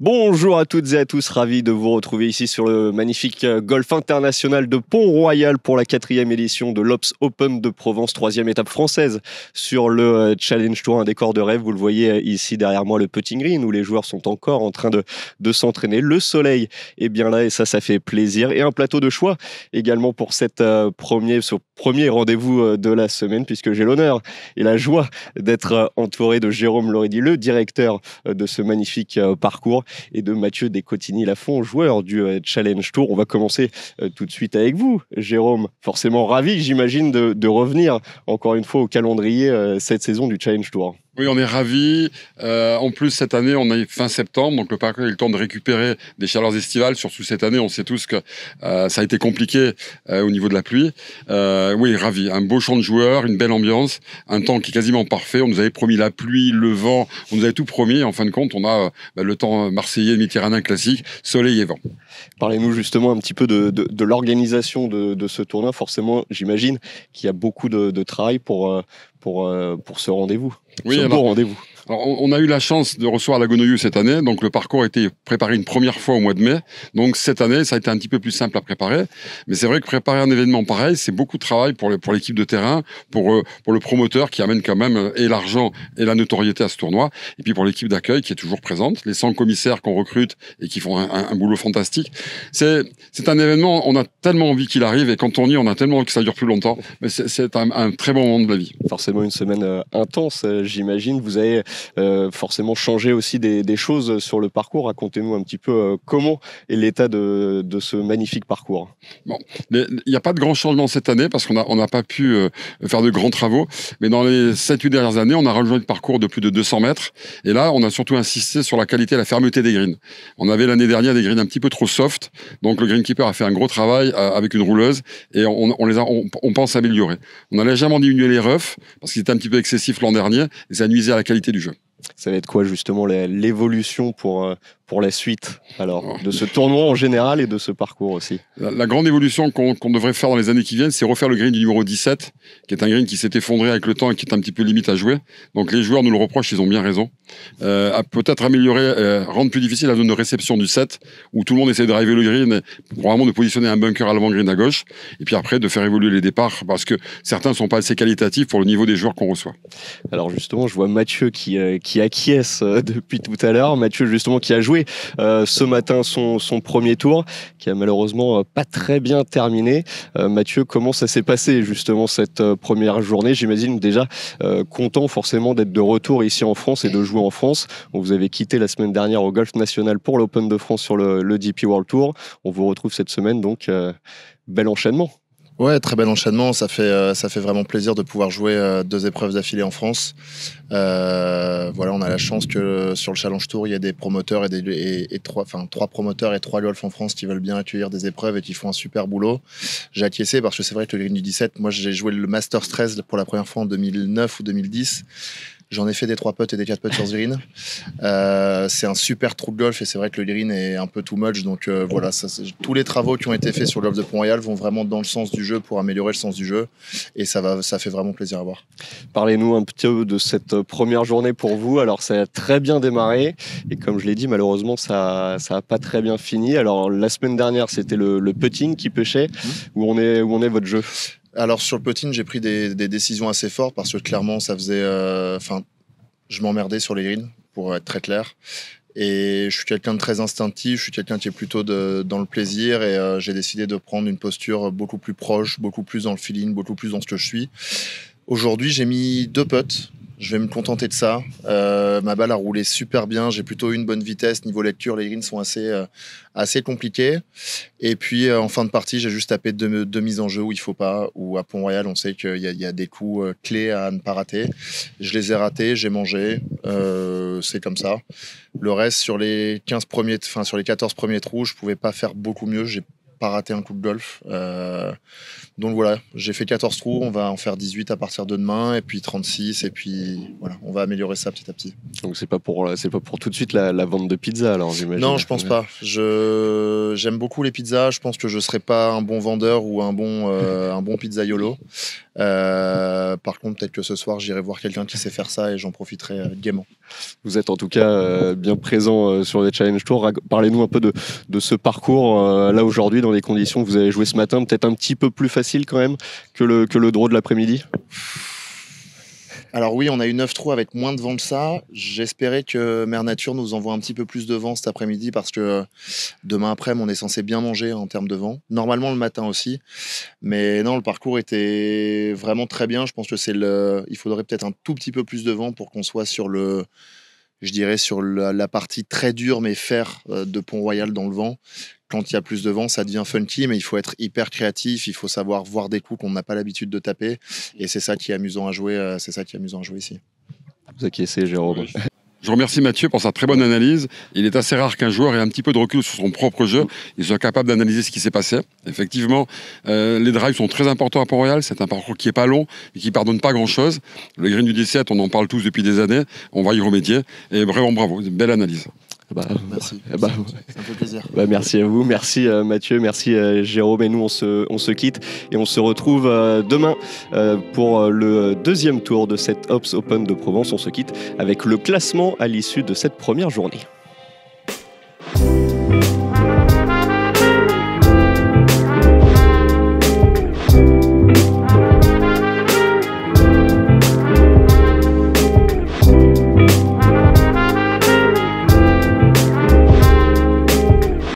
Bonjour à toutes et à tous, ravi de vous retrouver ici sur le magnifique golf international de Pont-Royal pour la 4e édition de l'Ops Open de Provence, 3e étape française sur le Challenge Tour, un décor de rêve. Vous le voyez ici derrière moi, le putting green où les joueurs sont encore en train de s'entraîner. Le soleil est bien là et ça fait plaisir. Et un plateau de choix également pour ce premier rendez-vous de la semaine, puisque j'ai l'honneur et la joie d'être entouré de Jérôme Loridi, le directeur de ce magnifique parcours, et de Mathieu Descotigny-Lafont, joueur du Challenge Tour. On va commencer tout de suite avec vous, Jérôme. Forcément ravi, j'imagine, de revenir encore une fois au calendrier cette saison du Challenge Tour. Oui, on est ravis. En plus, cette année, on est fin septembre, donc le parcours a eu le temps de récupérer des chaleurs estivales. Surtout cette année, on sait tous que ça a été compliqué au niveau de la pluie. Oui, ravis. Un beau champ de joueurs, une belle ambiance, un temps qui est quasiment parfait. On nous avait promis la pluie, le vent, on nous avait tout promis. En fin de compte, on a le temps marseillais, méditerranéen classique, soleil et vent. Parlez-nous justement un petit peu de l'organisation de ce tournoi. Forcément, j'imagine qu'il y a beaucoup de travail pour ce rendez-vous. Oui, ce beau rendez-vous. Alors, on a eu la chance de recevoir la Gonoyou cette année, donc le parcours a été préparé une première fois au mois de mai. Donc cette année, ça a été un petit peu plus simple à préparer. Mais c'est vrai que préparer un événement pareil, c'est beaucoup de travail pour l'équipe de terrain, pour le promoteur qui amène quand même et l'argent et la notoriété à ce tournoi, et puis pour l'équipe d'accueil qui est toujours présente, les 100 commissaires qu'on recrute et qui font un boulot fantastique. C'est un événement, on a tellement envie qu'il arrive, et quand on y est, on a tellement envie que ça dure plus longtemps. Mais c'est un très bon moment de la vie. Forcément une semaine intense, j'imagine. Vous avez forcément changé aussi des choses sur le parcours. Racontez-nous un petit peu comment est l'état de ce magnifique parcours. Bon, il n'y a pas de grands changements cette année parce qu'on n'a pas pu faire de grands travaux. Mais dans les 7-8 dernières années, on a rajouté le parcours de plus de 200 mètres. Et là, on a surtout insisté sur la qualité et la fermeté des greens. On avait l'année dernière des greens un petit peu trop soft. Donc le greenkeeper a fait un gros travail avec une rouleuse et on pense améliorer. On a légèrement diminué les roughs parce qu'ils étaient un petit peu excessifs l'an dernier et ça nuisait à la qualité du jeu. Ça va être quoi justement l'évolution pour la suite alors, de ce tournoi en général et de ce parcours aussi? La grande évolution qu'on devrait faire dans les années qui viennent, c'est refaire le green du numéro 17, qui est un green qui s'est effondré avec le temps et qui est un petit peu limite à jouer. Donc les joueurs nous le reprochent, ils ont bien raison. Peut-être améliorer, rendre plus difficile la zone de réception du 7, où tout le monde essaie de driver le green, et probablement de positionner un bunker à l'avant, green à gauche, et puis après de faire évoluer les départs, parce que certains ne sont pas assez qualitatifs pour le niveau des joueurs qu'on reçoit. Alors justement, je vois Mathieu qui acquiesce depuis tout à l'heure. Mathieu justement qui a joué ce matin son premier tour, qui a malheureusement pas très bien terminé. Mathieu, comment ça s'est passé justement cette première journée? J'imagine déjà content forcément d'être de retour ici en France et de jouer en France. Vous avez quitté la semaine dernière au Golf National pour l'Open de France sur le DP World Tour. On vous retrouve cette semaine, donc bel enchaînement. Ouais, très bel enchaînement. Ça fait vraiment plaisir de pouvoir jouer 2 épreuves d'affilée en France. Voilà, on a la chance que sur le Challenge Tour, il y a des promoteurs et 3 promoteurs et 3 golf en France qui veulent bien accueillir des épreuves et qui font un super boulot. J'ai acquiescé parce que c'est vrai que le green du 17, moi j'ai joué le Masters 13 pour la première fois en 2009 ou 2010. J'en ai fait des 3 putts et des 4 putts sur ce green. C'est un super trou de golf et c'est vrai que le green est un peu too much. Donc voilà, tous les travaux qui ont été faits sur le golf de Pont-Royal vont vraiment dans le sens du jeu pour améliorer le sens du jeu. Et ça fait vraiment plaisir à voir. Parlez-nous un petit peu de cette première journée pour vous. Alors ça a très bien démarré et comme je l'ai dit, malheureusement ça a pas très bien fini. Alors la semaine dernière, c'était le putting qui pêchait. Où on est votre jeu? Alors sur le putting, j'ai pris des décisions assez fortes parce que clairement ça faisait, je m'emmerdais sur les greens pour être très clair. Et je suis quelqu'un de très instinctif, je suis quelqu'un qui est plutôt dans le plaisir et j'ai décidé de prendre une posture beaucoup plus proche, beaucoup plus dans le feeling, beaucoup plus dans ce que je suis. Aujourd'hui, j'ai mis 2 putts. Je vais me contenter de ça. Ma balle a roulé super bien. J'ai plutôt eu une bonne vitesse. Niveau lecture, les greens sont assez compliqués. Et puis, en fin de partie, j'ai juste tapé 2 mises en jeu où il ne faut pas. Ou à Pont-Royal, on sait qu'il y a des coups clés à ne pas rater. Je les ai ratés, j'ai mangé. C'est comme ça. Le reste, sur les 14 premiers trous, je ne pouvais pas faire beaucoup mieux. J'ai pas raté un coup de golf. Donc voilà, j'ai fait 14 trous, on va en faire 18 à partir de demain, et puis 36, et puis voilà, on va améliorer ça petit à petit. Donc c'est pas pour tout de suite la vente de pizza alors, j'imagine? Non, je pense pas. J'aime beaucoup les pizzas, je pense que je serai pas un bon vendeur ou un bon pizzaiolo. Par contre, peut-être que ce soir, j'irai voir quelqu'un qui sait faire ça et j'en profiterai gaiement. Vous êtes en tout cas bien présent sur les Challenge Tour. Parlez-nous un peu de ce parcours là aujourd'hui dans les conditions que vous avez joué ce matin, peut-être un petit peu plus facile quand même que le draw de l'après-midi. Alors oui, on a eu 9 trous avec moins de vent que ça. J'espérais que Mère Nature nous envoie un petit peu plus de vent cet après-midi parce que demain après-midi, on est censé bien manger en termes de vent. Normalement le matin aussi. Mais non, le parcours était vraiment très bien. Je pense que il faudrait peut-être un tout petit peu plus de vent pour qu'on soit sur la partie très dure mais fer de Pont-Royal dans le vent. Quand il y a plus de vent, ça devient funky, mais il faut être hyper créatif, il faut savoir voir des coups qu'on n'a pas l'habitude de taper, et c'est ça qui est amusant à jouer, ici. Vous acquiescez, Jérôme. Je remercie Mathieu pour sa très bonne analyse. Il est assez rare qu'un joueur ait un petit peu de recul sur son propre jeu. Il soit capable d'analyser ce qui s'est passé. Effectivement, les drives sont très importants à Pont-Royal. C'est un parcours qui n'est pas long et qui ne pardonne pas grand-chose. Le green du 17, on en parle tous depuis des années. On va y remédier. Et vraiment bravo, une belle analyse. Merci. Ça me fait plaisir. Merci à vous, merci Mathieu, merci Jérôme. Et nous, on se quitte et on se retrouve demain pour le deuxième tour de cette Ops Open de Provence. On se quitte avec le classement à l'issue de cette première journée.